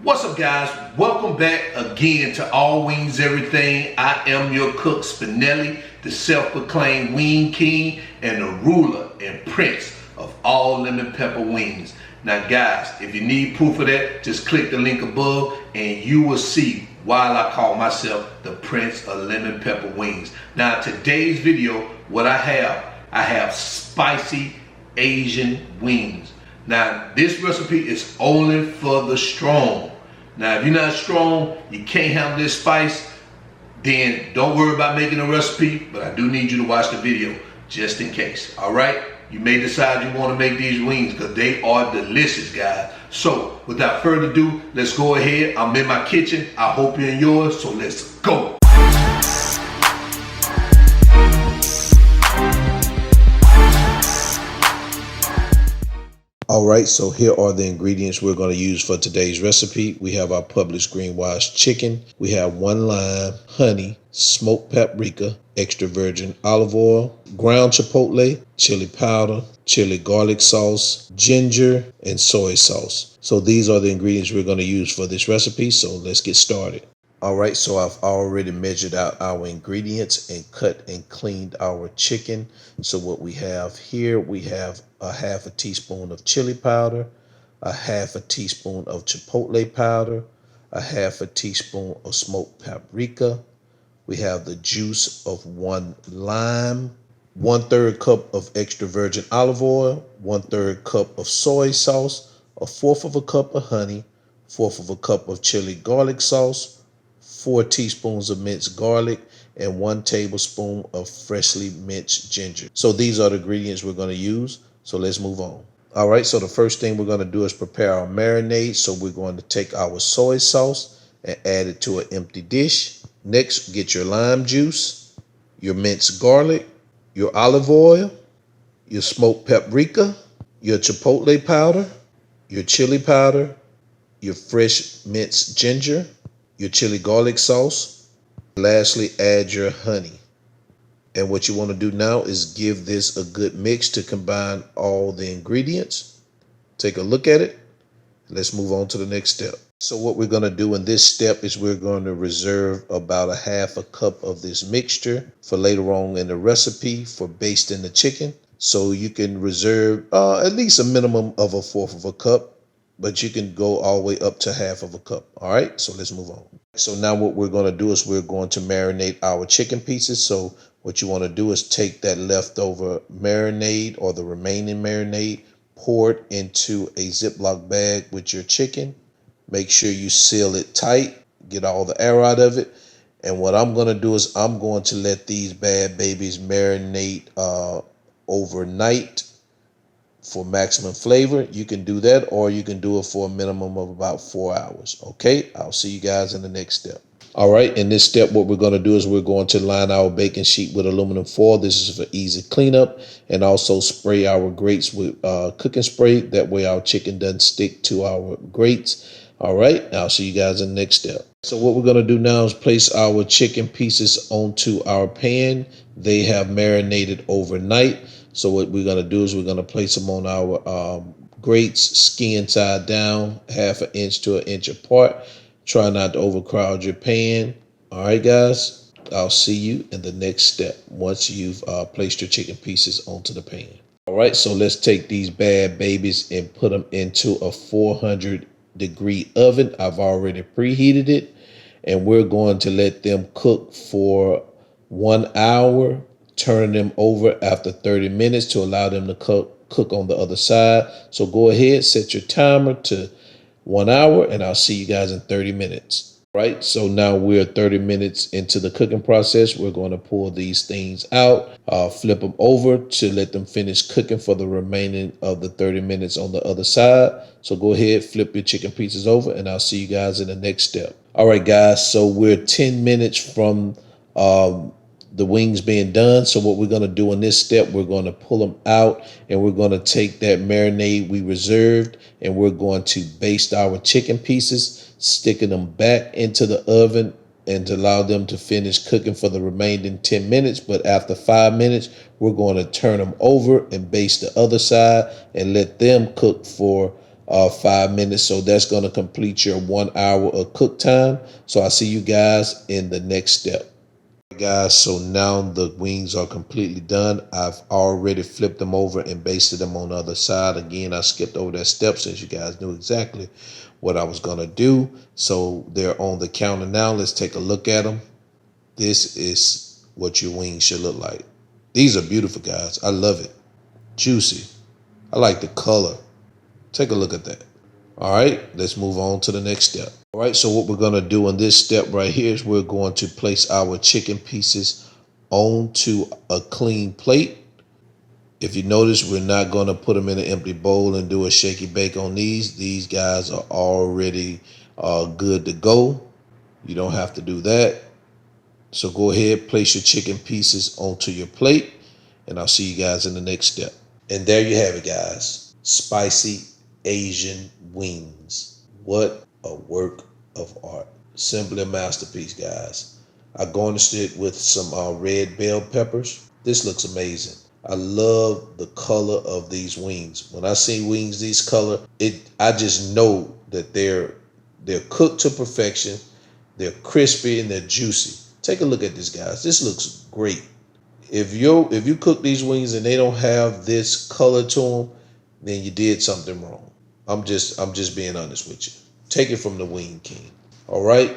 What's up, guys? Welcome back again to All Wings Everything. I am your cook, Spinelli, the self-proclaimed wing king and the ruler and prince of all lemon pepper wings. Now, guys, if you need proof of that, just click the link above and you will see why I call myself the prince of lemon pepper wings. Now, today's video, what I have spicy Asian wings. Now, this recipe is only for the strong. Now, if you're not strong, you can't handle this spice, then don't worry about making a recipe, but I do need you to watch the video just in case, all right? You may decide you want to make these wings because they are delicious, guys. So, without further ado, let's go ahead. I'm in my kitchen. I hope you're in yours, so let's go. Alright, so here are the ingredients we're going to use for today's recipe. We have our Publix green washed chicken. We have 1 lime, honey, smoked paprika, extra virgin olive oil, ground chipotle, chili powder, chili garlic sauce, ginger, and soy sauce. So these are the ingredients we're going to use for this recipe, so let's get started. Alright, so I've already measured out our ingredients and cut and cleaned our chicken. So what we have here, we have a half a teaspoon of chili powder, a half a teaspoon of chipotle powder, a half a teaspoon of smoked paprika. We have the juice of 1 lime, 1/3 cup of extra virgin olive oil, 1/3 cup of soy sauce, 1/4 cup of honey, 1/4 cup of chili garlic sauce, 4 teaspoons of minced garlic, and 1 tablespoon of freshly minced ginger. So these are the ingredients we're going to use. So let's move on. All right, so the first thing we're going to do is prepare our marinade. So we're going to take our soy sauce and add it to an empty dish. Next, get your lime juice, your minced garlic, your olive oil, your smoked paprika, your chipotle powder, your chili powder, your fresh minced ginger, your chili garlic sauce. Lastly, add your honey. And what you want to do now is give this a good mix to combine all the ingredients. Take a look at it. Let's move on to the next step. So what we're going to do in this step is we're going to reserve about a half a cup of this mixture for later on in the recipe for basting the chicken. So you can reserve at least a minimum of 1/4 cup. But you can go all the way up to 1/2 cup. All right, so let's move on. So now what we're going to do is we're going to marinate our chicken pieces. So what you want to do is take that leftover marinade or the remaining marinade, pour it into a Ziploc bag with your chicken. Make sure you seal it tight, get all the air out of it. And what I'm going to do is I'm going to let these bad babies marinate overnight for maximum flavor. You can do that, or you can do it for a minimum of about 4 hours. Okay, I'll see you guys in the next step. All right, in this step, what we're going to do is we're going to line our baking sheet with aluminum foil. This is for easy cleanup, and also spray our grates with cooking spray. That way our chicken doesn't stick to our grates. All right, I'll see you guys in the next step. So what we're going to do now is place our chicken pieces onto our pan. They have marinated overnight. So what we're going to do is we're going to place them on our grates, skin side down, 1/2 inch to 1 inch apart. Try not to overcrowd your pan. All right, guys, I'll see you in the next step once you've placed your chicken pieces onto the pan. All right, so let's take these bad babies and put them into a 400-degree oven. I've already preheated it, and we're going to let them cook for 1 hour. Turn them over after 30 minutes to allow them to cook on the other side. So go ahead, set your timer to 1 hour, and I'll see you guys in 30 minutes. Right, so now we're 30 minutes into the cooking process. We're going to pull these things out, flip them over to let them finish cooking for the remaining of the 30 minutes on the other side. So go ahead, flip your chicken pieces over, and I'll see you guys in the next step. All right, guys, so we're 10 minutes from the wings being done. So what we're going to do in this step, we're going to pull them out, and we're going to take that marinade we reserved, and we're going to baste our chicken pieces, sticking them back into the oven and to allow them to finish cooking for the remaining 10 minutes. But after 5 minutes, we're going to turn them over and baste the other side and let them cook for 5 minutes. So that's going to complete your 1 hour of cook time. So I'll see you guys in the next step. Guys, so now the wings are completely done. I've already flipped them over and basted them on the other side. Again, I skipped over that step since you guys knew exactly what I was going to do. So they're on the counter now. Let's take a look at them. This is what your wings should look like. These are beautiful, guys. I love it. Juicy. I like the color. Take a look at that. All right, let's move on to the next step. All right, so what we're going to do in this step right here is we're going to place our chicken pieces onto a clean plate. If you notice, we're not going to put them in an empty bowl and do a shaky bake on these. These guys are already good to go. You don't have to do that. So go ahead, place your chicken pieces onto your plate, and I'll see you guys in the next step. And there you have it, guys. Spicy Asian wings. What a work of art. Simply a masterpiece, guys. I garnished it with some red bell peppers. This looks amazing. I love the color of these wings. When I see wings this color, I just know that they're cooked to perfection. They're crispy and they're juicy. Take a look at this, guys. This looks great. If you cook these wings and they don't have this color to them, then you did something wrong. I'm just being honest with you. Take it from the Wing King. All right.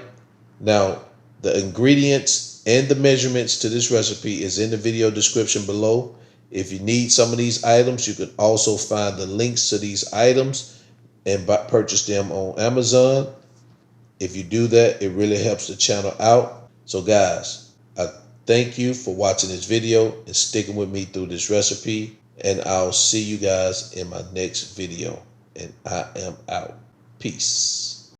Now, the ingredients and the measurements to this recipe is in the video description below. If you need some of these items, you can also find the links to these items and purchase them on Amazon. If you do that, it really helps the channel out. So guys, I thank you for watching this video and sticking with me through this recipe. And I'll see you guys in my next video. And I am out. Peace.